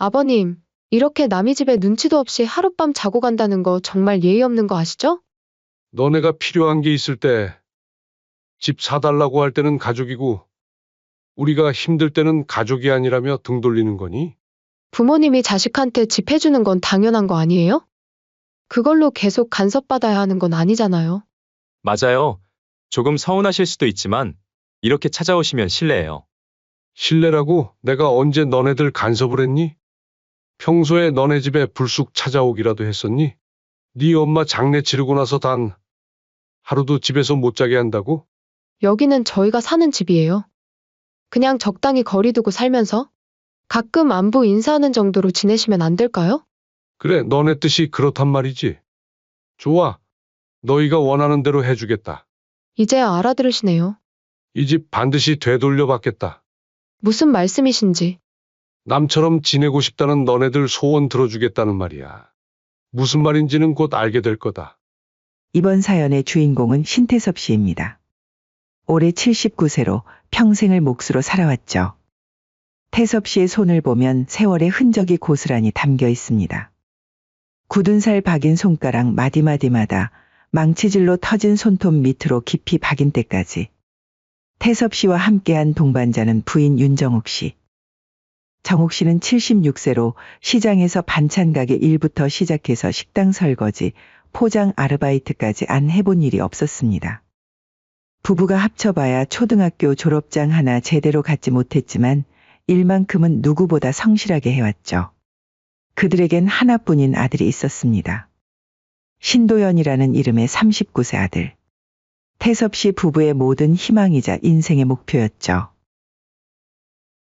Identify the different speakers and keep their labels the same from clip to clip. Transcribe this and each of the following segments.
Speaker 1: 아버님, 이렇게 남의 집에 눈치도 없이 하룻밤 자고 간다는 거 정말 예의 없는 거 아시죠?
Speaker 2: 너네가 필요한 게 있을 때 집 사달라고 할 때는 가족이고 우리가 힘들 때는 가족이 아니라며 등 돌리는 거니?
Speaker 1: 부모님이 자식한테 집 해주는 건 당연한 거 아니에요? 그걸로 계속 간섭받아야 하는 건 아니잖아요.
Speaker 3: 맞아요. 조금 서운하실 수도 있지만 이렇게 찾아오시면 실례예요.
Speaker 2: 실례라고 내가 언제 너네들 간섭을 했니? 평소에 너네 집에 불쑥 찾아오기라도 했었니? 네 엄마 장례 치르고 나서 단 하루도 집에서 못 자게 한다고?
Speaker 1: 여기는 저희가 사는 집이에요. 그냥 적당히 거리 두고 살면서 가끔 안부 인사하는 정도로 지내시면 안 될까요?
Speaker 2: 그래, 너네 뜻이 그렇단 말이지. 좋아. 너희가 원하는 대로 해주겠다.
Speaker 1: 이제야 알아들으시네요.
Speaker 2: 이 집 반드시 되돌려 받겠다.
Speaker 1: 무슨 말씀이신지.
Speaker 2: 남처럼 지내고 싶다는 너네들 소원 들어주겠다는 말이야. 무슨 말인지는 곧 알게 될 거다.
Speaker 4: 이번 사연의 주인공은 신태섭 씨입니다. 올해 79세로 평생을 몫으로 살아왔죠. 태섭 씨의 손을 보면 세월의 흔적이 고스란히 담겨 있습니다. 굳은 살 박인 손가락 마디마디마다 망치질로 터진 손톱 밑으로 깊이 박인 때까지. 태섭 씨와 함께한 동반자는 부인 윤정옥 씨. 정옥 씨는 76세로 시장에서 반찬 가게 일부터 시작해서 식당 설거지, 포장 아르바이트까지 안 해본 일이 없었습니다. 부부가 합쳐봐야 초등학교 졸업장 하나 제대로 갖지 못했지만 일만큼은 누구보다 성실하게 해왔죠. 그들에겐 하나뿐인 아들이 있었습니다. 신도연이라는 이름의 39세 아들. 태섭 씨 부부의 모든 희망이자 인생의 목표였죠.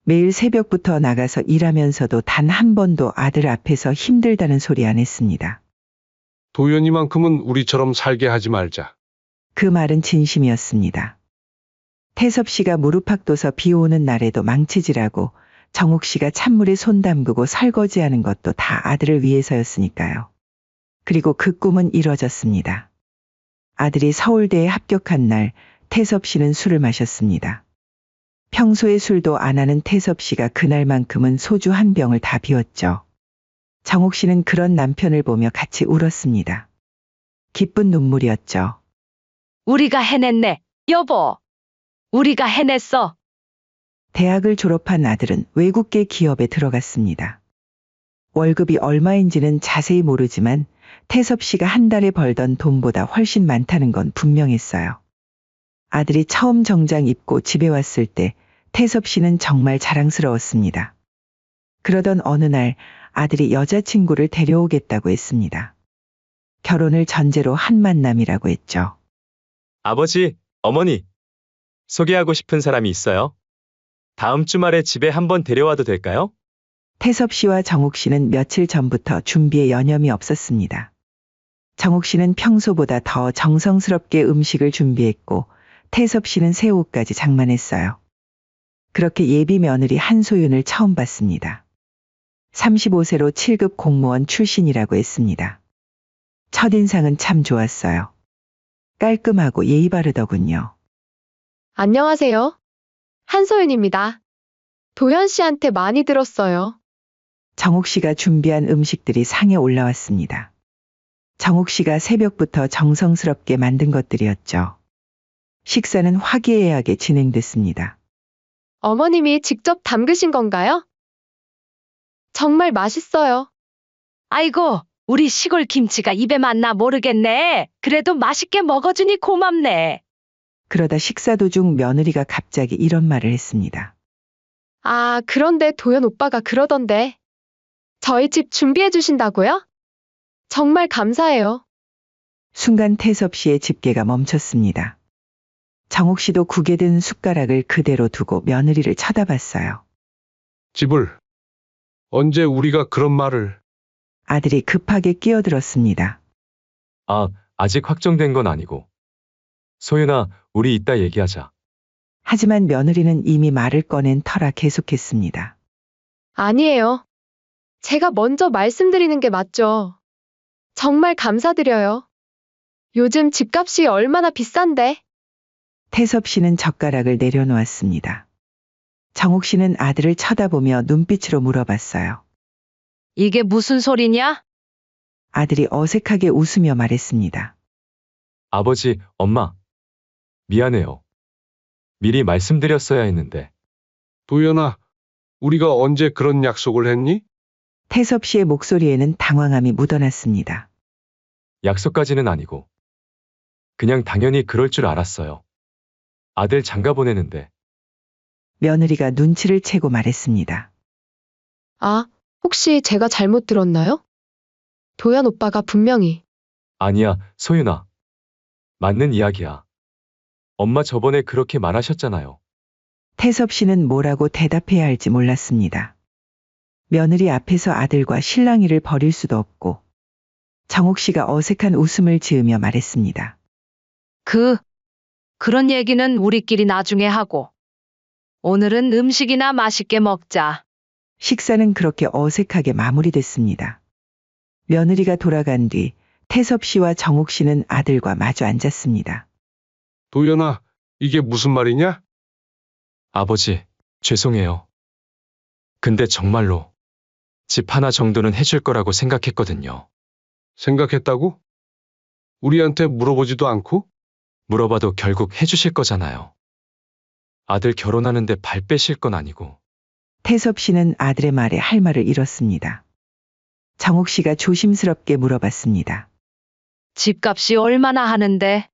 Speaker 4: 매일 새벽부터 나가서 일하면서도 단 한 번도 아들 앞에서 힘들다는 소리 안 했습니다.
Speaker 2: 도연이만큼은 우리처럼 살게 하지 말자.
Speaker 4: 그 말은 진심이었습니다. 태섭 씨가 무릎팍도서 비 오는 날에도 망치질하고 정옥 씨가 찬물에 손 담그고 설거지하는 것도 다 아들을 위해서였으니까요. 그리고 그 꿈은 이뤄졌습니다. 아들이 서울대에 합격한 날 태섭 씨는 술을 마셨습니다. 평소에 술도 안 하는 태섭 씨가 그날만큼은 소주 한 병을 다 비웠죠. 정옥 씨는 그런 남편을 보며 같이 울었습니다. 기쁜 눈물이었죠.
Speaker 5: 우리가 해냈네, 여보. 우리가 해냈어.
Speaker 4: 대학을 졸업한 아들은 외국계 기업에 들어갔습니다. 월급이 얼마인지는 자세히 모르지만 태섭 씨가 한 달에 벌던 돈보다 훨씬 많다는 건 분명했어요. 아들이 처음 정장 입고 집에 왔을 때 태섭 씨는 정말 자랑스러웠습니다. 그러던 어느 날 아들이 여자친구를 데려오겠다고 했습니다. 결혼을 전제로 한 만남이라고 했죠.
Speaker 3: 아버지, 어머니, 소개하고 싶은 사람이 있어요. 다음 주말에 집에 한번 데려와도 될까요?
Speaker 4: 태섭 씨와 정옥 씨는 며칠 전부터 준비에 여념이 없었습니다. 정옥 씨는 평소보다 더 정성스럽게 음식을 준비했고 태섭 씨는 새 옷까지 장만했어요. 그렇게 예비 며느리 한소윤을 처음 봤습니다. 35세로 7급 공무원 출신이라고 했습니다. 첫인상은 참 좋았어요. 깔끔하고 예의 바르더군요.
Speaker 1: 안녕하세요. 한소윤입니다. 도현 씨한테 많이 들었어요.
Speaker 4: 정옥 씨가 준비한 음식들이 상에 올라왔습니다. 정옥 씨가 새벽부터 정성스럽게 만든 것들이었죠. 식사는 화기애애하게 진행됐습니다.
Speaker 1: 어머님이 직접 담그신 건가요? 정말 맛있어요.
Speaker 5: 아이고, 우리 시골 김치가 입에 맞나 모르겠네. 그래도 맛있게 먹어주니 고맙네.
Speaker 4: 그러다 식사 도중 며느리가 갑자기 이런 말을 했습니다.
Speaker 1: 아, 그런데 도현 오빠가 그러던데. 저희 집 준비해 주신다고요? 정말 감사해요.
Speaker 4: 순간 태섭 씨의 집게가 멈췄습니다. 정옥 씨도 국에 든 숟가락을 그대로 두고 며느리를 쳐다봤어요.
Speaker 2: 집을. 언제 우리가 그런 말을.
Speaker 4: 아들이 급하게 끼어들었습니다.
Speaker 3: 아, 아직 확정된 건 아니고. 소윤아, 우리 이따 얘기하자.
Speaker 4: 하지만 며느리는 이미 말을 꺼낸 터라 계속했습니다.
Speaker 1: 아니에요. 제가 먼저 말씀드리는 게 맞죠. 정말 감사드려요. 요즘 집값이 얼마나 비싼데.
Speaker 4: 태섭 씨는 젓가락을 내려놓았습니다. 정옥 씨는 아들을 쳐다보며 눈빛으로 물어봤어요.
Speaker 5: 이게 무슨 소리냐?
Speaker 4: 아들이 어색하게 웃으며 말했습니다.
Speaker 3: 아버지, 엄마. 미안해요. 미리 말씀드렸어야 했는데.
Speaker 2: 도연아, 우리가 언제 그런 약속을 했니?
Speaker 4: 태섭 씨의 목소리에는 당황함이 묻어났습니다.
Speaker 3: 약속까지는 아니고. 그냥 당연히 그럴 줄 알았어요. 아들 장가 보내는데.
Speaker 4: 며느리가 눈치를 채고 말했습니다.
Speaker 1: 아, 혹시 제가 잘못 들었나요? 도연 오빠가 분명히
Speaker 3: 아니야, 소윤아. 맞는 이야기야. 엄마 저번에 그렇게 말하셨잖아요.
Speaker 4: 태섭 씨는 뭐라고 대답해야 할지 몰랐습니다. 며느리 앞에서 아들과 실랑이를 벌일 수도 없고 정옥 씨가 어색한 웃음을 지으며 말했습니다.
Speaker 5: 그런 얘기는 우리끼리 나중에 하고. 오늘은 음식이나 맛있게 먹자.
Speaker 4: 식사는 그렇게 어색하게 마무리됐습니다. 며느리가 돌아간 뒤 태섭 씨와 정옥 씨는 아들과 마주 앉았습니다.
Speaker 2: 도연아, 이게 무슨 말이냐?
Speaker 3: 아버지, 죄송해요. 근데 정말로 집 하나 정도는 해줄 거라고 생각했거든요.
Speaker 2: 생각했다고? 우리한테 물어보지도 않고?
Speaker 3: 물어봐도 결국 해주실 거잖아요. 아들 결혼하는데 발 빼실 건 아니고.
Speaker 4: 태섭 씨는 아들의 말에 할 말을 잃었습니다. 정옥 씨가 조심스럽게 물어봤습니다.
Speaker 5: 집값이 얼마나 하는데?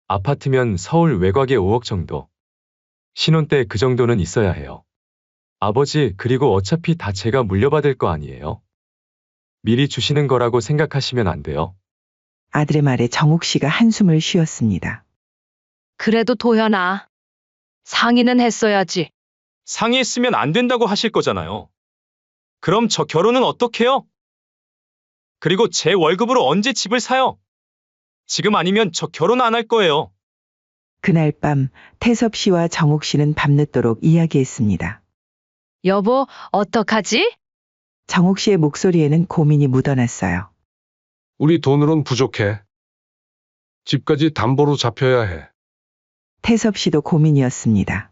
Speaker 3: 아파트면 서울 외곽에 5억 정도. 신혼 때 그 정도는 있어야 해요. 아버지, 그리고 어차피 다 제가 물려받을 거 아니에요? 미리 주시는 거라고 생각하시면 안 돼요.
Speaker 4: 아들의 말에 정옥 씨가 한숨을 쉬었습니다.
Speaker 5: 그래도 도연아. 상의는 했어야지.
Speaker 3: 상의했으면 안 된다고 하실 거잖아요. 그럼 저 결혼은 어떡해요? 그리고 제 월급으로 언제 집을 사요? 지금 아니면 저 결혼 안 할 거예요.
Speaker 4: 그날 밤 태섭 씨와 정옥 씨는 밤늦도록 이야기했습니다.
Speaker 5: 여보, 어떡하지?
Speaker 4: 정옥 씨의 목소리에는 고민이 묻어났어요.
Speaker 2: 우리 돈으론 부족해. 집까지 담보로 잡혀야 해.
Speaker 4: 태섭 씨도 고민이었습니다.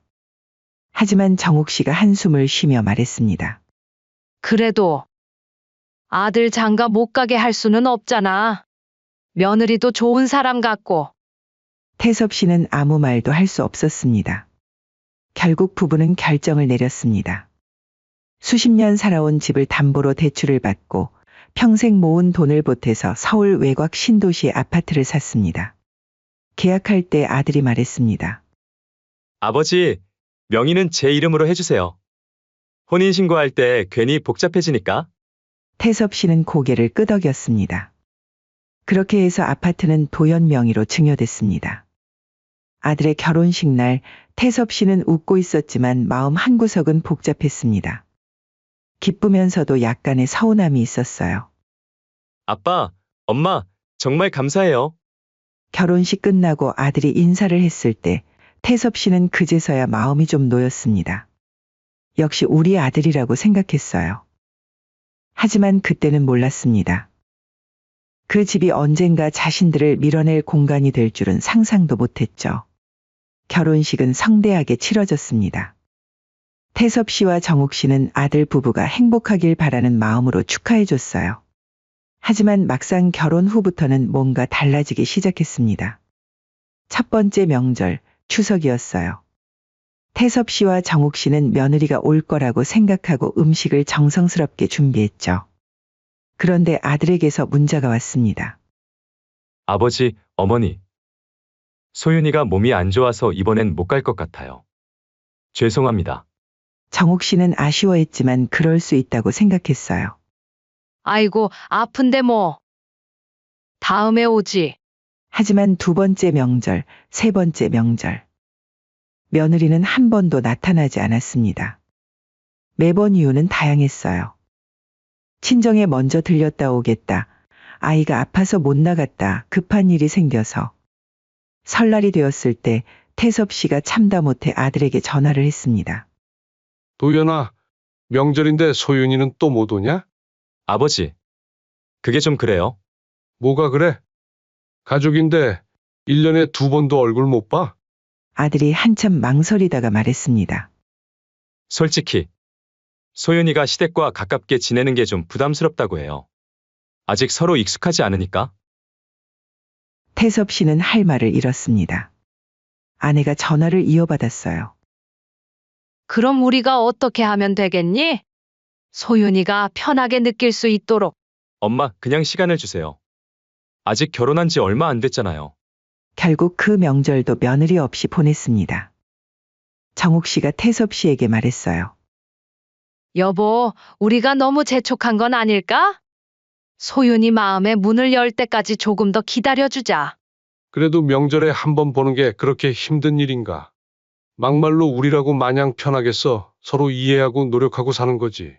Speaker 4: 하지만 정옥 씨가 한숨을 쉬며 말했습니다.
Speaker 5: 그래도 아들 장가 못 가게 할 수는 없잖아. 며느리도 좋은 사람 같고.
Speaker 4: 태섭 씨는 아무 말도 할 수 없었습니다. 결국 부부는 결정을 내렸습니다. 수십 년 살아온 집을 담보로 대출을 받고 평생 모은 돈을 보태서 서울 외곽 신도시의 아파트를 샀습니다. 계약할 때 아들이 말했습니다.
Speaker 3: 아버지, 명의는 제 이름으로 해주세요. 혼인신고할 때 괜히 복잡해지니까.
Speaker 4: 태섭 씨는 고개를 끄덕였습니다. 그렇게 해서 아파트는 도연 명의로 증여됐습니다. 아들의 결혼식 날 태섭 씨는 웃고 있었지만 마음 한구석은 복잡했습니다. 기쁘면서도 약간의 서운함이 있었어요.
Speaker 3: 아빠, 엄마, 정말 감사해요.
Speaker 4: 결혼식 끝나고 아들이 인사를 했을 때 태섭 씨는 그제서야 마음이 좀 놓였습니다. 역시 우리 아들이라고 생각했어요. 하지만 그때는 몰랐습니다. 그 집이 언젠가 자신들을 밀어낼 공간이 될 줄은 상상도 못했죠. 결혼식은 성대하게 치러졌습니다. 태섭 씨와 정옥 씨는 아들 부부가 행복하길 바라는 마음으로 축하해줬어요. 하지만 막상 결혼 후부터는 뭔가 달라지기 시작했습니다. 첫 번째 명절, 추석이었어요. 태섭 씨와 정옥 씨는 며느리가 올 거라고 생각하고 음식을 정성스럽게 준비했죠. 그런데 아들에게서 문자가 왔습니다.
Speaker 3: 아버지, 어머니. 소윤이가 몸이 안 좋아서 이번엔 못 갈 것 같아요. 죄송합니다.
Speaker 4: 정옥 씨는 아쉬워했지만 그럴 수 있다고 생각했어요.
Speaker 5: 아이고, 아픈데 뭐. 다음에 오지.
Speaker 4: 하지만 두 번째 명절, 세 번째 명절. 며느리는 한 번도 나타나지 않았습니다. 매번 이유는 다양했어요. 친정에 먼저 들렸다 오겠다. 아이가 아파서 못 나갔다. 급한 일이 생겨서. 설날이 되었을 때 태섭 씨가 참다 못해 아들에게 전화를 했습니다.
Speaker 2: 도연아, 명절인데 소윤이는 또 못 오냐?
Speaker 3: 아버지, 그게 좀 그래요.
Speaker 2: 뭐가 그래? 가족인데 1년에 2번도 얼굴 못 봐?
Speaker 4: 아들이 한참 망설이다가 말했습니다.
Speaker 3: 솔직히 소윤이가 시댁과 가깝게 지내는 게 좀 부담스럽다고 해요. 아직 서로 익숙하지 않으니까.
Speaker 4: 태섭 씨는 할 말을 잃었습니다. 아내가 전화를 이어받았어요.
Speaker 5: 그럼 우리가 어떻게 하면 되겠니? 소윤이가 편하게 느낄 수 있도록.
Speaker 3: 엄마, 그냥 시간을 주세요. 아직 결혼한 지 얼마 안 됐잖아요.
Speaker 4: 결국 그 명절도 며느리 없이 보냈습니다. 정욱 씨가 태섭 씨에게 말했어요.
Speaker 5: 여보, 우리가 너무 재촉한 건 아닐까? 소윤이 마음의 문을 열 때까지 조금 더 기다려주자.
Speaker 2: 그래도 명절에 한 번 보는 게 그렇게 힘든 일인가? 막말로 우리라고 마냥 편하겠어. 서로 이해하고 노력하고 사는 거지.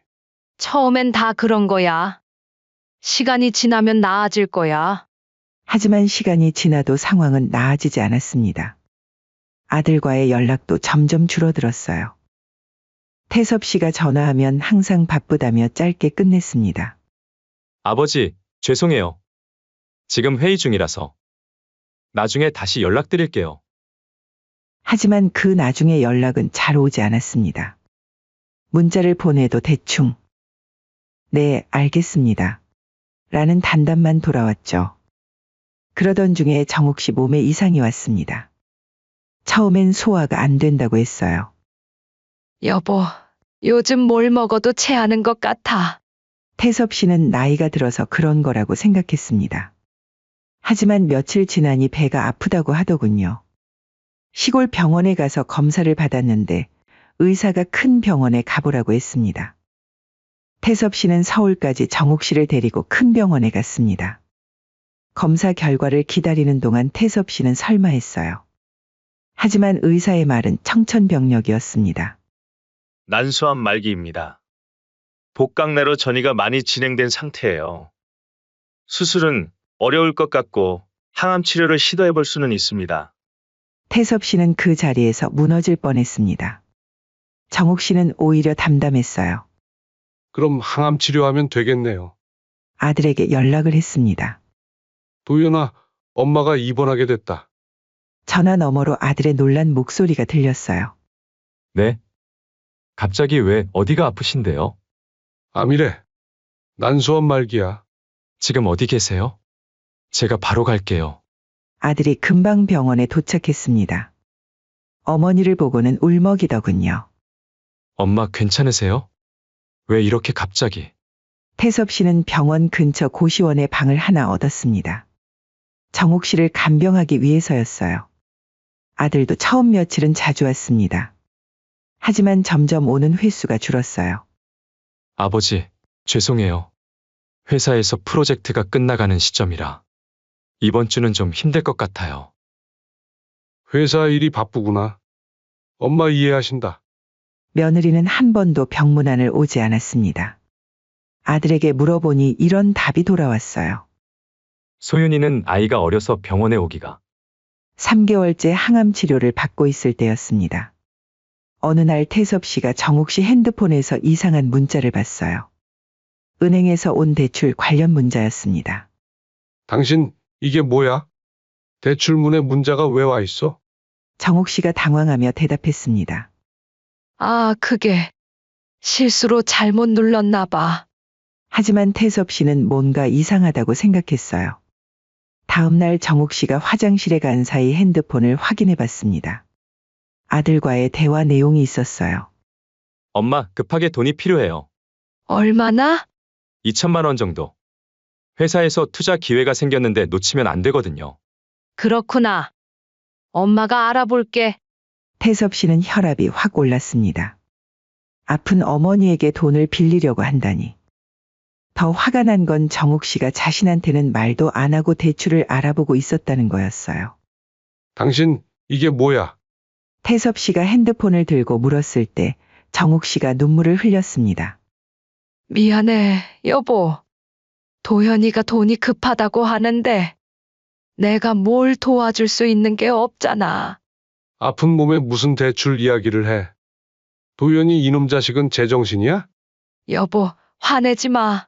Speaker 5: 처음엔 다 그런 거야. 시간이 지나면 나아질 거야.
Speaker 4: 하지만 시간이 지나도 상황은 나아지지 않았습니다. 아들과의 연락도 점점 줄어들었어요. 태섭 씨가 전화하면 항상 바쁘다며 짧게 끝냈습니다.
Speaker 3: 아버지, 죄송해요. 지금 회의 중이라서. 나중에 다시 연락드릴게요.
Speaker 4: 하지만 그 나중에 연락은 잘 오지 않았습니다. 문자를 보내도 대충 네, 알겠습니다. 라는 단답만 돌아왔죠. 그러던 중에 정욱 씨 몸에 이상이 왔습니다. 처음엔 소화가 안 된다고 했어요.
Speaker 5: 여보, 요즘 뭘 먹어도 체하는 것 같아.
Speaker 4: 태섭 씨는 나이가 들어서 그런 거라고 생각했습니다. 하지만 며칠 지나니 배가 아프다고 하더군요. 시골 병원에 가서 검사를 받았는데 의사가 큰 병원에 가보라고 했습니다. 태섭 씨는 서울까지 정욱 씨를 데리고 큰 병원에 갔습니다. 검사 결과를 기다리는 동안 태섭 씨는 설마했어요. 하지만 의사의 말은 청천벽력이었습니다.
Speaker 6: 난소암 말기입니다. 복강내로 전이가 많이 진행된 상태예요. 수술은 어려울 것 같고 항암 치료를 시도해 볼 수는 있습니다.
Speaker 4: 태섭 씨는 그 자리에서 무너질 뻔했습니다. 정욱 씨는 오히려 담담했어요.
Speaker 2: 그럼 항암 치료하면 되겠네요.
Speaker 4: 아들에게 연락을 했습니다.
Speaker 2: 도연아, 엄마가 입원하게 됐다.
Speaker 4: 전화 너머로 아들의 놀란 목소리가 들렸어요.
Speaker 3: 네? 갑자기 왜 어디가 아프신데요?
Speaker 2: 암이래. 난소암 말기야.
Speaker 3: 지금 어디 계세요? 제가 바로 갈게요.
Speaker 4: 아들이 금방 병원에 도착했습니다. 어머니를 보고는 울먹이더군요.
Speaker 3: 엄마 괜찮으세요? 왜 이렇게 갑자기?
Speaker 4: 태섭 씨는 병원 근처 고시원에 방을 하나 얻었습니다. 정욱 씨를 간병하기 위해서였어요. 아들도 처음 며칠은 자주 왔습니다. 하지만 점점 오는 횟수가 줄었어요.
Speaker 3: 아버지, 죄송해요. 회사에서 프로젝트가 끝나가는 시점이라. 이번 주는 좀 힘들 것 같아요.
Speaker 2: 회사 일이 바쁘구나. 엄마 이해하신다.
Speaker 4: 며느리는 한 번도 병문안을 오지 않았습니다. 아들에게 물어보니 이런 답이 돌아왔어요.
Speaker 3: 소윤이는 아이가 어려서 병원에 오기가.
Speaker 4: 3개월째 항암 치료를 받고 있을 때였습니다. 어느 날 태섭 씨가 정욱 씨 핸드폰에서 이상한 문자를 봤어요. 은행에서 온 대출 관련 문자였습니다.
Speaker 2: 당신, 이게 뭐야? 대출문에 문자가 왜 와 있어?
Speaker 4: 정욱 씨가 당황하며 대답했습니다.
Speaker 5: 아, 그게 실수로 잘못 눌렀나 봐.
Speaker 4: 하지만 태섭 씨는 뭔가 이상하다고 생각했어요. 다음 날 정욱 씨가 화장실에 간 사이 핸드폰을 확인해 봤습니다. 아들과의 대화 내용이 있었어요.
Speaker 3: 엄마, 급하게 돈이 필요해요.
Speaker 5: 얼마나?
Speaker 3: 2천만 원 정도. 회사에서 투자 기회가 생겼는데 놓치면 안 되거든요.
Speaker 5: 그렇구나. 엄마가 알아볼게.
Speaker 4: 태섭 씨는 혈압이 확 올랐습니다. 아픈 어머니에게 돈을 빌리려고 한다니. 더 화가 난 건 정욱 씨가 자신한테는 말도 안 하고 대출을 알아보고 있었다는 거였어요.
Speaker 2: 당신, 이게 뭐야?
Speaker 4: 태섭 씨가 핸드폰을 들고 물었을 때 정욱 씨가 눈물을 흘렸습니다.
Speaker 5: 미안해, 여보. 도현이가 돈이 급하다고 하는데 내가 뭘 도와줄 수 있는 게 없잖아.
Speaker 2: 아픈 몸에 무슨 대출 이야기를 해? 도연이 이놈 자식은 제정신이야?
Speaker 5: 여보, 화내지 마.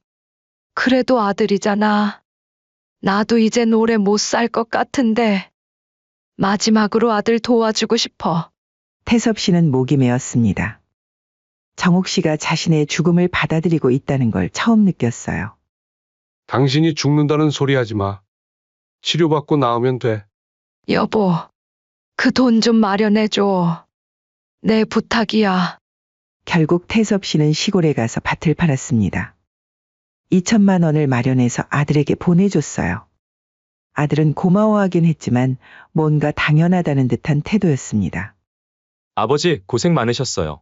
Speaker 5: 그래도 아들이잖아. 나도 이젠 오래 못 살 것 같은데 마지막으로 아들 도와주고 싶어.
Speaker 4: 태섭 씨는 목이 메었습니다. 정옥 씨가 자신의 죽음을 받아들이고 있다는 걸 처음 느꼈어요.
Speaker 2: 당신이 죽는다는 소리 하지 마. 치료받고 나으면 돼.
Speaker 5: 여보, 그 돈 좀 마련해줘. 내 부탁이야.
Speaker 4: 결국 태섭 씨는 시골에 가서 밭을 팔았습니다. 2천만 원을 마련해서 아들에게 보내줬어요. 아들은 고마워하긴 했지만 뭔가 당연하다는 듯한 태도였습니다.
Speaker 3: 아버지, 고생 많으셨어요.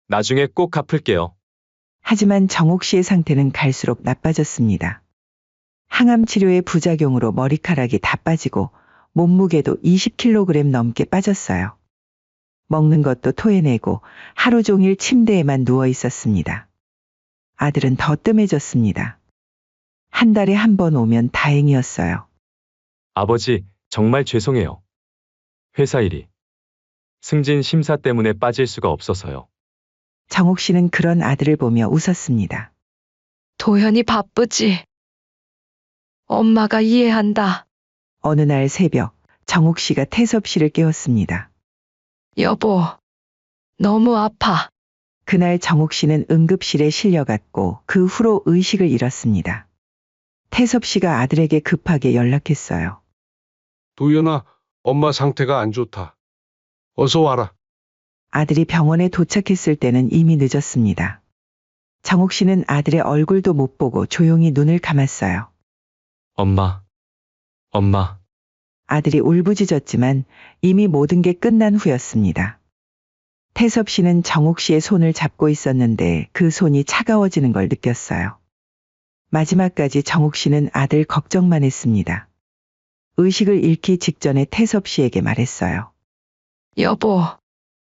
Speaker 3: 나중에 꼭 갚을게요.
Speaker 4: 하지만 정옥 씨의 상태는 갈수록 나빠졌습니다. 항암 치료의 부작용으로 머리카락이 다 빠지고 몸무게도 20kg 넘게 빠졌어요. 먹는 것도 토해내고 하루 종일 침대에만 누워 있었습니다. 아들은 더 뜸해졌습니다. 한 달에 한 번 오면 다행이었어요.
Speaker 3: 아버지, 정말 죄송해요. 회사 일이. 승진 심사 때문에 빠질 수가 없어서요.
Speaker 4: 정옥 씨는 그런 아들을 보며 웃었습니다.
Speaker 5: 도현이 바쁘지. 엄마가 이해한다.
Speaker 4: 어느 날 새벽 정옥 씨가 태섭 씨를 깨웠습니다.
Speaker 5: 여보, 너무 아파.
Speaker 4: 그날 정옥 씨는 응급실에 실려갔고 그 후로 의식을 잃었습니다. 태섭 씨가 아들에게 급하게 연락했어요.
Speaker 2: 도연아, 엄마 상태가 안 좋다. 어서 와라.
Speaker 4: 아들이 병원에 도착했을 때는 이미 늦었습니다. 정옥 씨는 아들의 얼굴도 못 보고 조용히 눈을 감았어요.
Speaker 3: 엄마.
Speaker 4: 아들이 울부짖었지만 이미 모든 게 끝난 후였습니다. 태섭 씨는 정옥 씨의 손을 잡고 있었는데 그 손이 차가워지는 걸 느꼈어요. 마지막까지 정옥 씨는 아들 걱정만 했습니다. 의식을 잃기 직전에 태섭 씨에게 말했어요.
Speaker 5: 여보,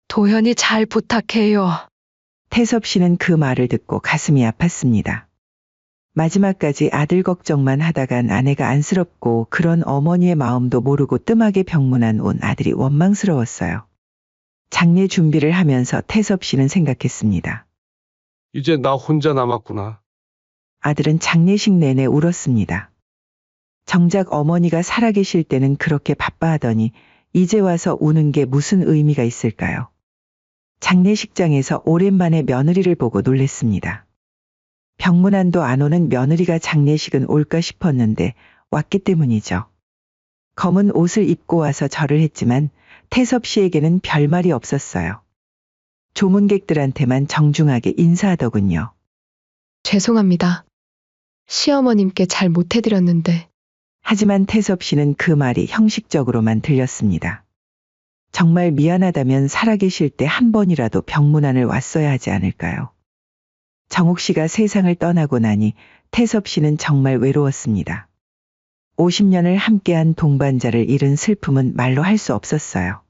Speaker 5: 도현이 잘 부탁해요.
Speaker 4: 태섭 씨는 그 말을 듣고 가슴이 아팠습니다. 마지막까지 아들 걱정만 하다간 아내가 안쓰럽고 그런 어머니의 마음도 모르고 뜸하게 병문안 온 아들이 원망스러웠어요. 장례 준비를 하면서 태섭 씨는 생각했습니다.
Speaker 2: 이제 나 혼자 남았구나.
Speaker 4: 아들은 장례식 내내 울었습니다. 정작 어머니가 살아계실 때는 그렇게 바빠하더니 이제 와서 우는 게 무슨 의미가 있을까요? 장례식장에서 오랜만에 며느리를 보고 놀랬습니다. 병문안도 안 오는 며느리가 장례식은 올까 싶었는데 왔기 때문이죠. 검은 옷을 입고 와서 절을 했지만 태섭 씨에게는 별말이 없었어요. 조문객들한테만 정중하게 인사하더군요.
Speaker 1: 죄송합니다. 시어머님께 잘 못해드렸는데.
Speaker 4: 하지만 태섭 씨는 그 말이 형식적으로만 들렸습니다. 정말 미안하다면 살아계실 때 한 번이라도 병문안을 왔어야 하지 않을까요? 정옥 씨가 세상을 떠나고 나니 태섭 씨는 정말 외로웠습니다. 50년을 함께한 동반자를 잃은 슬픔은 말로 할 수 없었어요.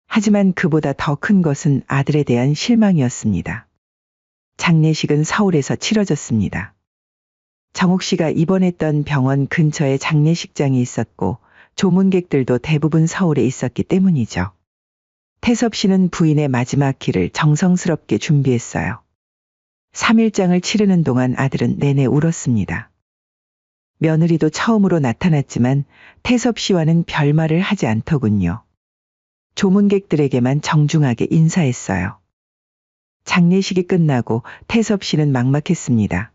Speaker 4: 하지만 그보다 더 큰 것은 아들에 대한 실망이었습니다. 장례식은 서울에서 치러졌습니다. 정옥 씨가 입원했던 병원 근처에 장례식장이 있었고 조문객들도 대부분 서울에 있었기 때문이죠. 태섭 씨는 부인의 마지막 길을 정성스럽게 준비했어요. 3일장을 치르는 동안 아들은 내내 울었습니다. 며느리도 처음으로 나타났지만 태섭 씨와는 별말을 하지 않더군요. 조문객들에게만 정중하게 인사했어요. 장례식이 끝나고 태섭 씨는 막막했습니다.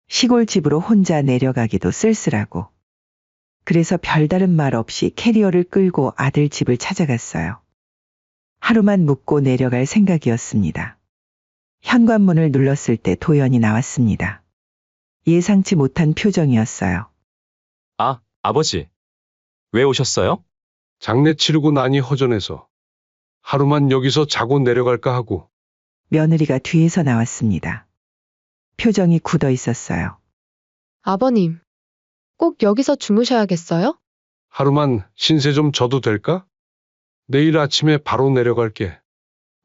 Speaker 4: 시골집으로 혼자 내려가기도 쓸쓸하고. 그래서 별다른 말 없이 캐리어를 끌고 아들 집을 찾아갔어요. 하루만 묵고 내려갈 생각이었습니다. 현관문을 눌렀을 때 도연이 나왔습니다. 예상치 못한 표정이었어요.
Speaker 3: 아, 아버지. 왜 오셨어요?
Speaker 2: 장례 치르고 나니 허전해서 하루만 여기서 자고 내려갈까 하고.
Speaker 4: 며느리가 뒤에서 나왔습니다. 표정이 굳어 있었어요.
Speaker 1: 아버님, 꼭 여기서 주무셔야겠어요?
Speaker 2: 하루만 신세 좀 져도 될까? 내일 아침에 바로 내려갈게.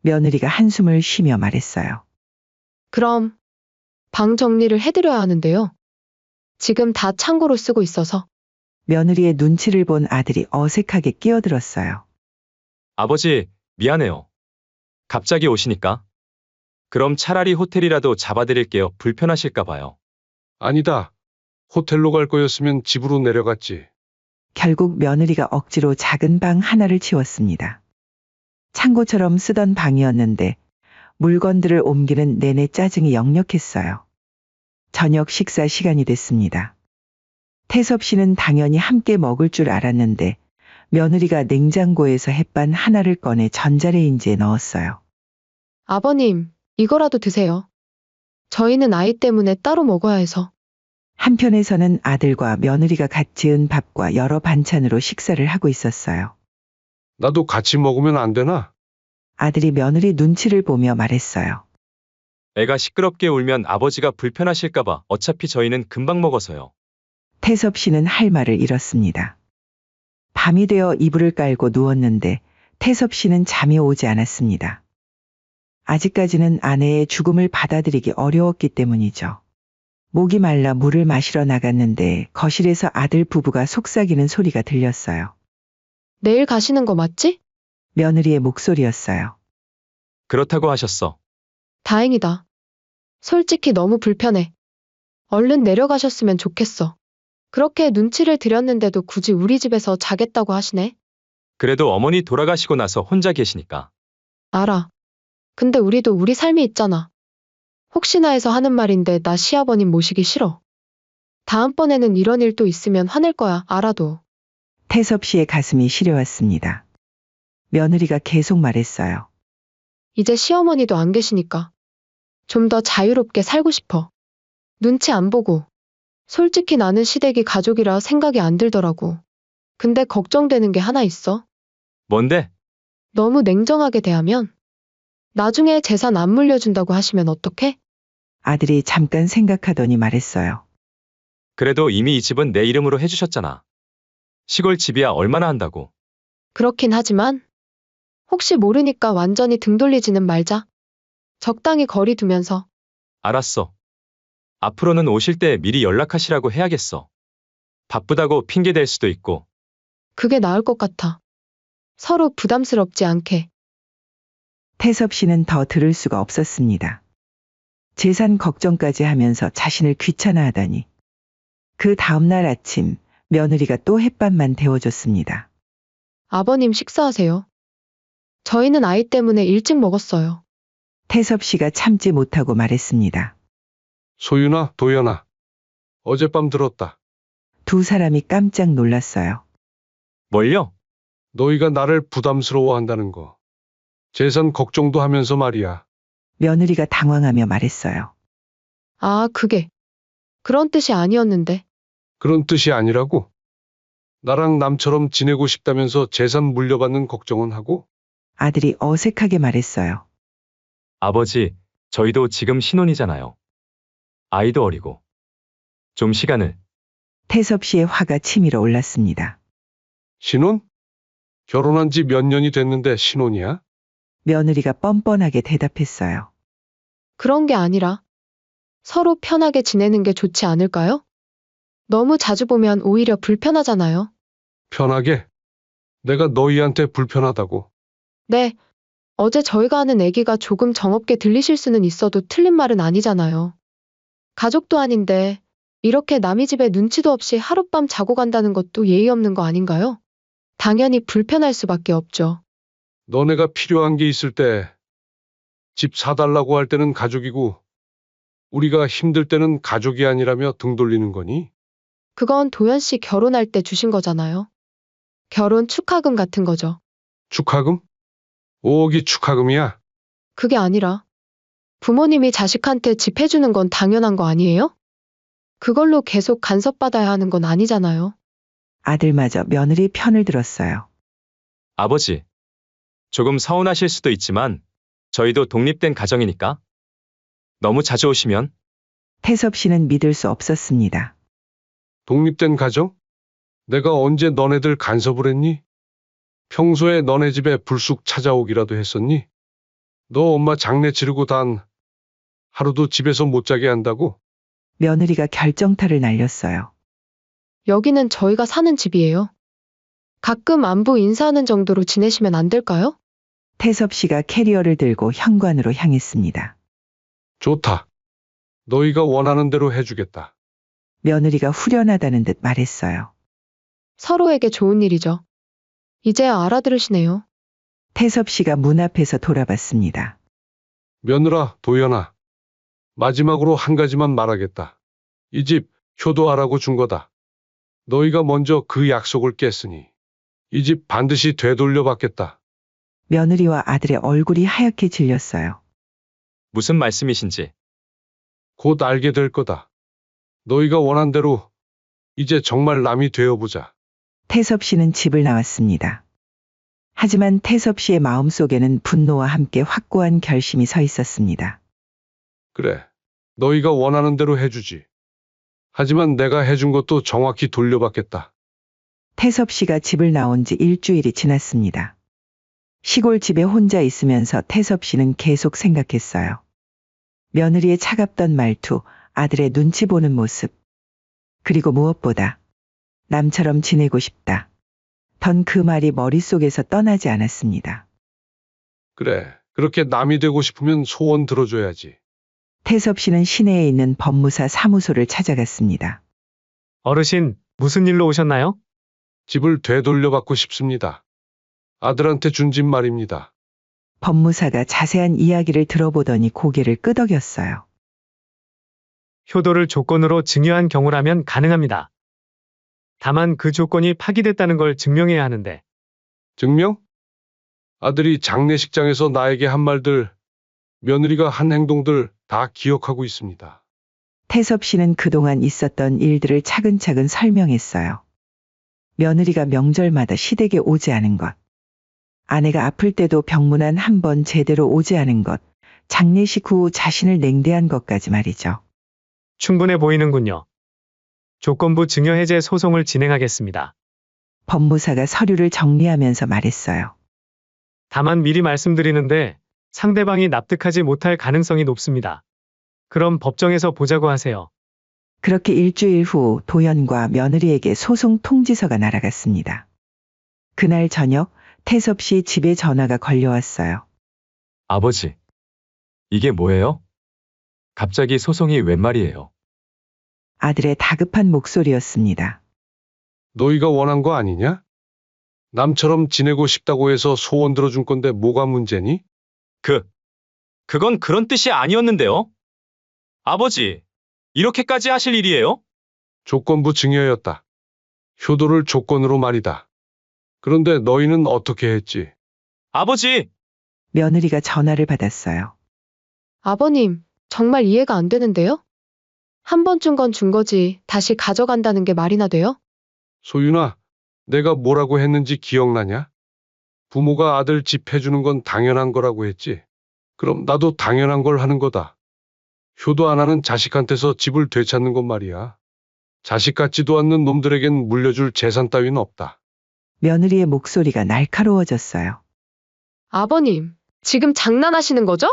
Speaker 4: 며느리가 한숨을 쉬며 말했어요.
Speaker 1: 그럼 방 정리를 해드려야 하는데요. 지금 다 창고로 쓰고 있어서.
Speaker 4: 며느리의 눈치를 본 아들이 어색하게 끼어들었어요.
Speaker 3: 아버지, 미안해요. 갑자기 오시니까. 그럼 차라리 호텔이라도 잡아드릴게요. 불편하실까 봐요.
Speaker 2: 아니다. 호텔로 갈 거였으면 집으로 내려갔지.
Speaker 4: 결국 며느리가 억지로 작은 방 하나를 치웠습니다. 창고처럼 쓰던 방이었는데 물건들을 옮기는 내내 짜증이 역력했어요. 저녁 식사 시간이 됐습니다. 태섭 씨는 당연히 함께 먹을 줄 알았는데 며느리가 냉장고에서 햇반 하나를 꺼내 전자레인지에 넣었어요.
Speaker 1: 아버님, 이거라도 드세요. 저희는 아이 때문에 따로 먹어야 해서.
Speaker 4: 한편에서는 아들과 며느리가 갓 지은 밥과 여러 반찬으로 식사를 하고 있었어요.
Speaker 2: 나도 같이 먹으면 안 되나?
Speaker 4: 아들이 며느리 눈치를 보며 말했어요.
Speaker 3: 애가 시끄럽게 울면 아버지가 불편하실까봐 어차피 저희는 금방 먹어서요.
Speaker 4: 태섭 씨는 할 말을 잃었습니다. 밤이 되어 이불을 깔고 누웠는데 태섭 씨는 잠이 오지 않았습니다. 아직까지는 아내의 죽음을 받아들이기 어려웠기 때문이죠. 목이 말라 물을 마시러 나갔는데 거실에서 아들 부부가 속삭이는 소리가 들렸어요.
Speaker 1: 내일 가시는 거 맞지?
Speaker 4: 며느리의 목소리였어요.
Speaker 3: 그렇다고 하셨어.
Speaker 1: 다행이다. 솔직히 너무 불편해. 얼른 내려가셨으면 좋겠어. 그렇게 눈치를 드렸는데도 굳이 우리 집에서 자겠다고 하시네.
Speaker 3: 그래도 어머니 돌아가시고 나서 혼자 계시니까.
Speaker 1: 알아. 근데 우리도 우리 삶이 있잖아. 혹시나 해서 하는 말인데 나 시아버님 모시기 싫어. 다음번에는 이런 일 또 있으면 화낼 거야, 알아도.
Speaker 4: 태섭 씨의 가슴이 시려왔습니다. 며느리가 계속 말했어요.
Speaker 1: 이제 시어머니도 안 계시니까. 좀 더 자유롭게 살고 싶어. 눈치 안 보고. 솔직히 나는 시댁이 가족이라 생각이 안 들더라고. 근데 걱정되는 게 하나 있어.
Speaker 3: 뭔데?
Speaker 1: 너무 냉정하게 대하면 나중에 재산 안 물려준다고 하시면 어떡해?
Speaker 4: 아들이 잠깐 생각하더니 말했어요.
Speaker 3: 그래도 이미 이 집은 내 이름으로 해주셨잖아. 시골 집이야 얼마나 한다고.
Speaker 1: 그렇긴 하지만 혹시 모르니까 완전히 등 돌리지는 말자. 적당히 거리 두면서.
Speaker 3: 알았어. 앞으로는 오실 때 미리 연락하시라고 해야겠어. 바쁘다고 핑계 댈 수도 있고.
Speaker 1: 그게 나을 것 같아. 서로 부담스럽지 않게.
Speaker 4: 태섭 씨는 더 들을 수가 없었습니다. 재산 걱정까지 하면서 자신을 귀찮아하다니. 그 다음날 아침 며느리가 또 햇반만 데워줬습니다.
Speaker 1: 아버님 식사하세요. 저희는 아이 때문에 일찍 먹었어요.
Speaker 4: 태섭 씨가 참지 못하고 말했습니다.
Speaker 2: 소윤아, 도연아. 어젯밤 들었다.
Speaker 4: 두 사람이 깜짝 놀랐어요.
Speaker 3: 뭘요?
Speaker 2: 너희가 나를 부담스러워한다는 거. 재산 걱정도 하면서 말이야.
Speaker 4: 며느리가 당황하며 말했어요.
Speaker 1: 아, 그게. 그런 뜻이 아니었는데.
Speaker 2: 그런 뜻이 아니라고? 나랑 남처럼 지내고 싶다면서 재산 물려받는 걱정은 하고?
Speaker 4: 아들이 어색하게 말했어요.
Speaker 3: 아버지, 저희도 지금 신혼이잖아요. 아이도 어리고. 좀 시간을.
Speaker 4: 태섭 씨의 화가 치밀어 올랐습니다.
Speaker 2: 신혼? 결혼한 지 몇 년이 됐는데 신혼이야?
Speaker 4: 며느리가 뻔뻔하게 대답했어요.
Speaker 1: 그런 게 아니라 서로 편하게 지내는 게 좋지 않을까요? 너무 자주 보면 오히려 불편하잖아요.
Speaker 2: 편하게? 내가 너희한테 불편하다고.
Speaker 1: 네. 어제 저희가 하는 얘기가 조금 정없게 들리실 수는 있어도 틀린 말은 아니잖아요. 가족도 아닌데 이렇게 남의 집에 눈치도 없이 하룻밤 자고 간다는 것도 예의 없는 거 아닌가요? 당연히 불편할 수밖에 없죠.
Speaker 2: 너네가 필요한 게 있을 때 집 사달라고 할 때는 가족이고 우리가 힘들 때는 가족이 아니라며 등 돌리는 거니?
Speaker 1: 그건 도연 씨 결혼할 때 주신 거잖아요. 결혼 축하금 같은 거죠.
Speaker 2: 축하금? 5억이 축하금이야?
Speaker 1: 그게 아니라 부모님이 자식한테 집 해주는 건 당연한 거 아니에요? 그걸로 계속 간섭받아야 하는 건 아니잖아요.
Speaker 4: 아들마저 며느리 편을 들었어요.
Speaker 3: 아버지, 조금 서운하실 수도 있지만 저희도 독립된 가정이니까. 너무 자주 오시면.
Speaker 4: 태섭 씨는 믿을 수 없었습니다.
Speaker 2: 독립된 가정? 내가 언제 너네들 간섭을 했니? 평소에 너네 집에 불쑥 찾아오기라도 했었니? 너 엄마 장례 치르고 단 하루도 집에서 못 자게 한다고?
Speaker 4: 며느리가 결정타를 날렸어요.
Speaker 1: 여기는 저희가 사는 집이에요. 가끔 안부 인사하는 정도로 지내시면 안 될까요?
Speaker 4: 태섭 씨가 캐리어를 들고 현관으로 향했습니다.
Speaker 2: 좋다. 너희가 원하는 대로 해주겠다.
Speaker 4: 며느리가 후련하다는 듯 말했어요.
Speaker 1: 서로에게 좋은 일이죠. 이제야 알아들으시네요.
Speaker 4: 태섭 씨가 문 앞에서 돌아봤습니다.
Speaker 2: 며느라, 도연아. 마지막으로 한 가지만 말하겠다. 이 집 효도하라고 준 거다. 너희가 먼저 그 약속을 깼으니 이 집 반드시 되돌려 받겠다.
Speaker 4: 며느리와 아들의 얼굴이 하얗게 질렸어요.
Speaker 3: 무슨 말씀이신지.
Speaker 2: 곧 알게 될 거다. 너희가 원한 대로 이제 정말 남이 되어보자.
Speaker 4: 태섭 씨는 집을 나왔습니다. 하지만 태섭 씨의 마음속에는 분노와 함께 확고한 결심이 서 있었습니다.
Speaker 2: 그래. 너희가 원하는 대로 해주지. 하지만 내가 해준 것도 정확히 돌려받겠다.
Speaker 4: 태섭 씨가 집을 나온 지 일주일이 지났습니다. 시골 집에 혼자 있으면서 태섭 씨는 계속 생각했어요. 며느리의 차갑던 말투, 아들의 눈치 보는 모습. 그리고 무엇보다 남처럼 지내고 싶다. 던 그 말이 머릿속에서 떠나지 않았습니다.
Speaker 2: 그래. 그렇게 남이 되고 싶으면 소원 들어줘야지.
Speaker 4: 태섭 씨는 시내에 있는 법무사 사무소를 찾아갔습니다.
Speaker 7: 어르신, 무슨 일로 오셨나요?
Speaker 2: 집을 되돌려받고 싶습니다. 아들한테 준 집 말입니다.
Speaker 4: 법무사가 자세한 이야기를 들어보더니 고개를 끄덕였어요.
Speaker 7: 효도를 조건으로 증여한 경우라면 가능합니다. 다만 그 조건이 파기됐다는 걸 증명해야 하는데,
Speaker 2: 증명? 아들이 장례식장에서 나에게 한 말들, 며느리가 한 행동들 다 기억하고 있습니다.
Speaker 4: 태섭 씨는 그동안 있었던 일들을 차근차근 설명했어요. 며느리가 명절마다 시댁에 오지 않은 것, 아내가 아플 때도 병문안 한 번 제대로 오지 않은 것, 장례식 후 자신을 냉대한 것까지 말이죠.
Speaker 7: 충분해 보이는군요. 조건부 증여 해제 소송을 진행하겠습니다.
Speaker 4: 법무사가 서류를 정리하면서 말했어요.
Speaker 7: 다만 미리 말씀드리는데 상대방이 납득하지 못할 가능성이 높습니다. 그럼 법정에서 보자고 하세요.
Speaker 4: 그렇게 일주일 후 도연과 며느리에게 소송 통지서가 날아갔습니다. 그날 저녁 태섭 씨 집에 전화가 걸려왔어요.
Speaker 3: 아버지. 이게 뭐예요? 갑자기 소송이 웬 말이에요?
Speaker 4: 아들의 다급한 목소리였습니다.
Speaker 2: 너희가 원한 거 아니냐? 남처럼 지내고 싶다고 해서 소원 들어준 건데 뭐가 문제니?
Speaker 3: 그건 그런 뜻이 아니었는데요? 아버지, 이렇게까지 하실 일이에요?
Speaker 2: 조건부 증여였다. 효도를 조건으로 말이다. 그런데 너희는 어떻게 했지?
Speaker 3: 아버지!
Speaker 4: 며느리가 전화를 받았어요.
Speaker 1: 아버님, 정말 이해가 안 되는데요? 한 번 준 건 준 거지, 다시 가져간다는 게 말이나 돼요?
Speaker 2: 소윤아, 내가 뭐라고 했는지 기억나냐? 부모가 아들 집 해주는 건 당연한 거라고 했지. 그럼 나도 당연한 걸 하는 거다. 효도 안 하는 자식한테서 집을 되찾는 건 말이야. 자식 같지도 않는 놈들에겐 물려줄 재산 따위는 없다.
Speaker 4: 며느리의 목소리가 날카로워졌어요.
Speaker 1: 아버님, 지금 장난하시는 거죠?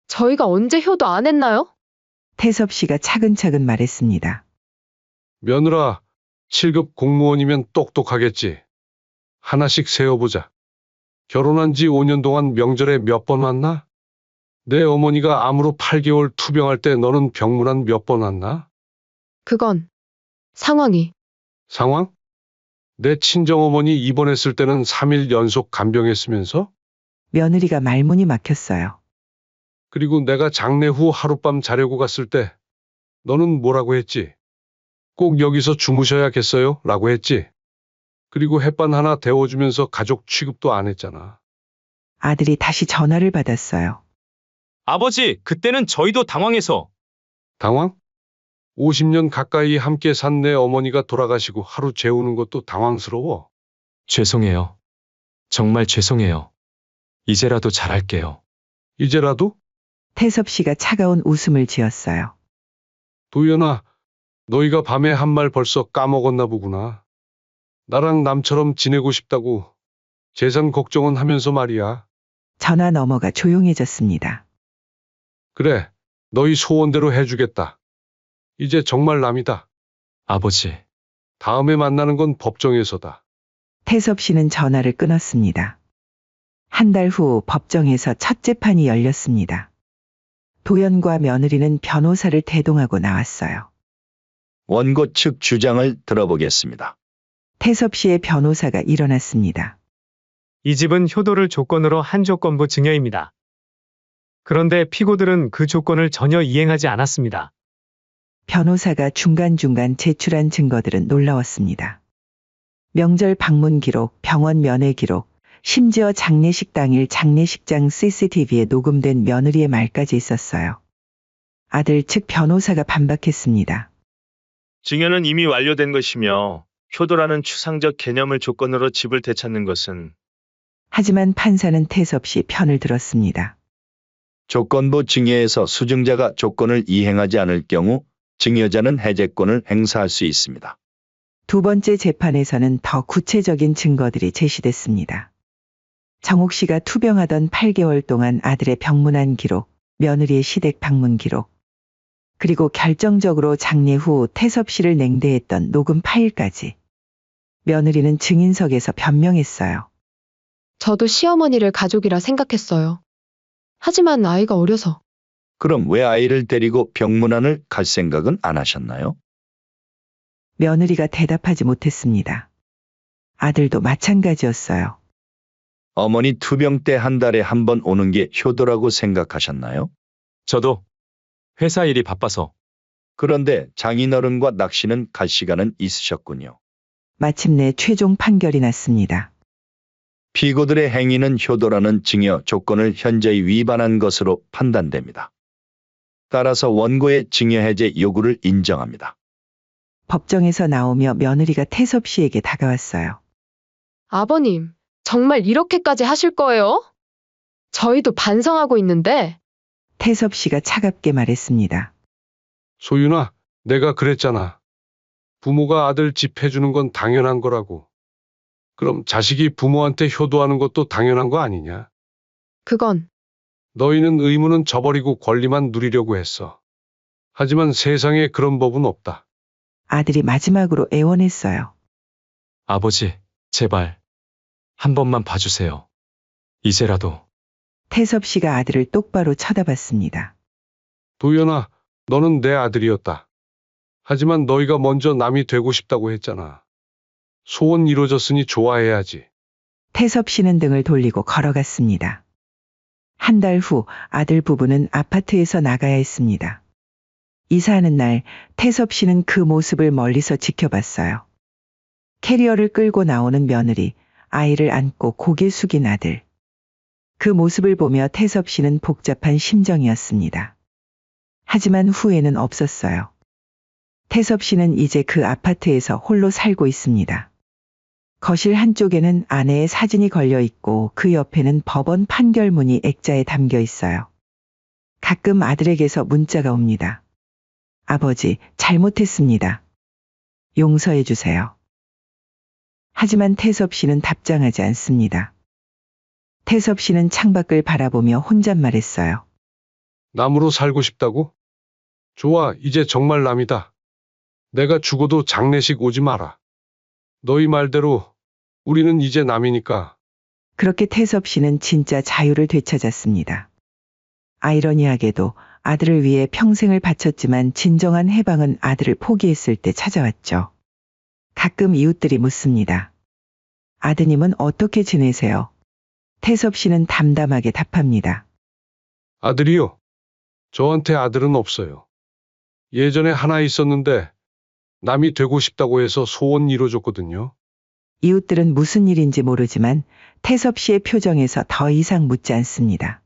Speaker 1: 저희가 언제 효도 안 했나요?
Speaker 4: 태섭 씨가 차근차근 말했습니다.
Speaker 2: 며느라, 7급 공무원이면 똑똑하겠지. 하나씩 세어보자. 결혼한 지 5년 동안 명절에 몇 번 왔나? 내 어머니가 암으로 8개월 투병할 때 너는 병문안 몇 번 왔나?
Speaker 1: 그건 상황이
Speaker 2: 상황? 내 친정어머니 입원했을 때는 3일 연속 간병했으면서?
Speaker 4: 며느리가 말문이 막혔어요.
Speaker 2: 그리고 내가 장례 후 하룻밤 자려고 갔을 때 너는 뭐라고 했지? 꼭 여기서 주무셔야겠어요? 라고 했지? 그리고 햇반 하나 데워주면서 가족 취급도 안 했잖아.
Speaker 4: 아들이 다시 전화를 받았어요.
Speaker 3: 아버지, 그때는 저희도 당황해서.
Speaker 2: 당황? 50년 가까이 함께 산 내 어머니가 돌아가시고 하루 재우는 것도 당황스러워.
Speaker 3: 죄송해요. 정말 죄송해요. 이제라도 잘할게요.
Speaker 2: 이제라도?
Speaker 4: 태섭 씨가 차가운 웃음을 지었어요.
Speaker 2: 도연아, 너희가 밤에 한 말 벌써 까먹었나 보구나. 나랑 남처럼 지내고 싶다고 재산 걱정은 하면서 말이야.
Speaker 4: 전화 너머가 조용해졌습니다.
Speaker 2: 그래, 너희 소원대로 해주겠다. 이제 정말 남이다.
Speaker 3: 아버지,
Speaker 2: 다음에 만나는 건 법정에서다.
Speaker 4: 태섭 씨는 전화를 끊었습니다. 한 달 후 법정에서 첫 재판이 열렸습니다. 도연과 며느리는 변호사를 대동하고 나왔어요.
Speaker 8: 원고 측 주장을 들어보겠습니다.
Speaker 4: 태섭 씨의 변호사가 일어났습니다.
Speaker 7: 이 집은 효도를 조건으로 한 조건부 증여입니다. 그런데 피고들은 그 조건을 전혀 이행하지 않았습니다.
Speaker 4: 변호사가 중간중간 제출한 증거들은 놀라웠습니다. 명절 방문 기록, 병원 면회 기록, 심지어 장례식 당일 장례식장 CCTV에 녹음된 며느리의 말까지 있었어요. 아들 측 변호사가 반박했습니다.
Speaker 6: 증여는 이미 완료된 것이며 효도라는 추상적 개념을 조건으로 집을 되찾는 것은
Speaker 4: 하지만 판사는 태섭씨 편을 들었습니다.
Speaker 8: 조건부 증여에서 수증자가 조건을 이행하지 않을 경우 증여자는 해제권을 행사할 수 있습니다.
Speaker 4: 두 번째 재판에서는 더 구체적인 증거들이 제시됐습니다. 정옥 씨가 투병하던 8개월 동안 아들의 병문안 기록, 며느리의 시댁 방문 기록, 그리고 결정적으로 장례 후 태섭 씨를 냉대했던 녹음 파일까지. 며느리는 증인석에서 변명했어요.
Speaker 1: 저도 시어머니를 가족이라 생각했어요. 하지만 아이가 어려서.
Speaker 8: 그럼 왜 아이를 데리고 병문안을 갈 생각은 안 하셨나요?
Speaker 4: 며느리가 대답하지 못했습니다. 아들도 마찬가지였어요.
Speaker 8: 어머니 투병 때 한 달에 한 번 오는 게 효도라고 생각하셨나요?
Speaker 3: 저도 회사 일이 바빠서.
Speaker 8: 그런데 장인어른과 낚시는 갈 시간은 있으셨군요.
Speaker 4: 마침내 최종 판결이 났습니다.
Speaker 8: 피고들의 행위는 효도라는 증여 조건을 현저히 위반한 것으로 판단됩니다. 따라서 원고의 증여 해제 요구를 인정합니다.
Speaker 4: 법정에서 나오며 며느리가 태섭 씨에게 다가왔어요.
Speaker 1: 아버님, 정말 이렇게까지 하실 거예요? 저희도 반성하고 있는데.
Speaker 4: 태섭 씨가 차갑게 말했습니다.
Speaker 2: 소윤아, 내가 그랬잖아. 부모가 아들 집 해주는 건 당연한 거라고. 그럼 자식이 부모한테 효도하는 것도 당연한 거 아니냐?
Speaker 1: 그건
Speaker 2: 너희는 의무는 저버리고 권리만 누리려고 했어. 하지만 세상에 그런 법은 없다.
Speaker 4: 아들이 마지막으로 애원했어요.
Speaker 3: 아버지, 제발. 한 번만 봐주세요. 이제라도.
Speaker 4: 태섭 씨가 아들을 똑바로 쳐다봤습니다.
Speaker 2: 도연아, 너는 내 아들이었다. 하지만 너희가 먼저 남이 되고 싶다고 했잖아. 소원 이루어졌으니 좋아해야지.
Speaker 4: 태섭 씨는 등을 돌리고 걸어갔습니다. 한 달 후 아들 부부는 아파트에서 나가야 했습니다. 이사하는 날 태섭 씨는 그 모습을 멀리서 지켜봤어요. 캐리어를 끌고 나오는 며느리, 아이를 안고 고개 숙인 아들. 그 모습을 보며 태섭 씨는 복잡한 심정이었습니다. 하지만 후회는 없었어요. 태섭 씨는 이제 그 아파트에서 홀로 살고 있습니다. 거실 한쪽에는 아내의 사진이 걸려 있고 그 옆에는 법원 판결문이 액자에 담겨 있어요. 가끔 아들에게서 문자가 옵니다. 아버지, 잘못했습니다. 용서해 주세요. 하지만 태섭 씨는 답장하지 않습니다. 태섭 씨는 창밖을 바라보며 혼잣말했어요.
Speaker 2: 남으로 살고 싶다고? 좋아, 이제 정말 남이다. 내가 죽어도 장례식 오지 마라. 너희 말대로 우리는 이제 남이니까.
Speaker 4: 그렇게 태섭 씨는 진짜 자유를 되찾았습니다. 아이러니하게도 아들을 위해 평생을 바쳤지만 진정한 해방은 아들을 포기했을 때 찾아왔죠. 가끔 이웃들이 묻습니다. 아드님은 어떻게 지내세요? 태섭 씨는 담담하게 답합니다.
Speaker 2: 아들이요? 저한테 아들은 없어요. 예전에 하나 있었는데 남이 되고 싶다고 해서 소원 이뤄줬거든요.
Speaker 4: 이웃들은 무슨 일인지 모르지만 태섭 씨의 표정에서 더 이상 묻지 않습니다.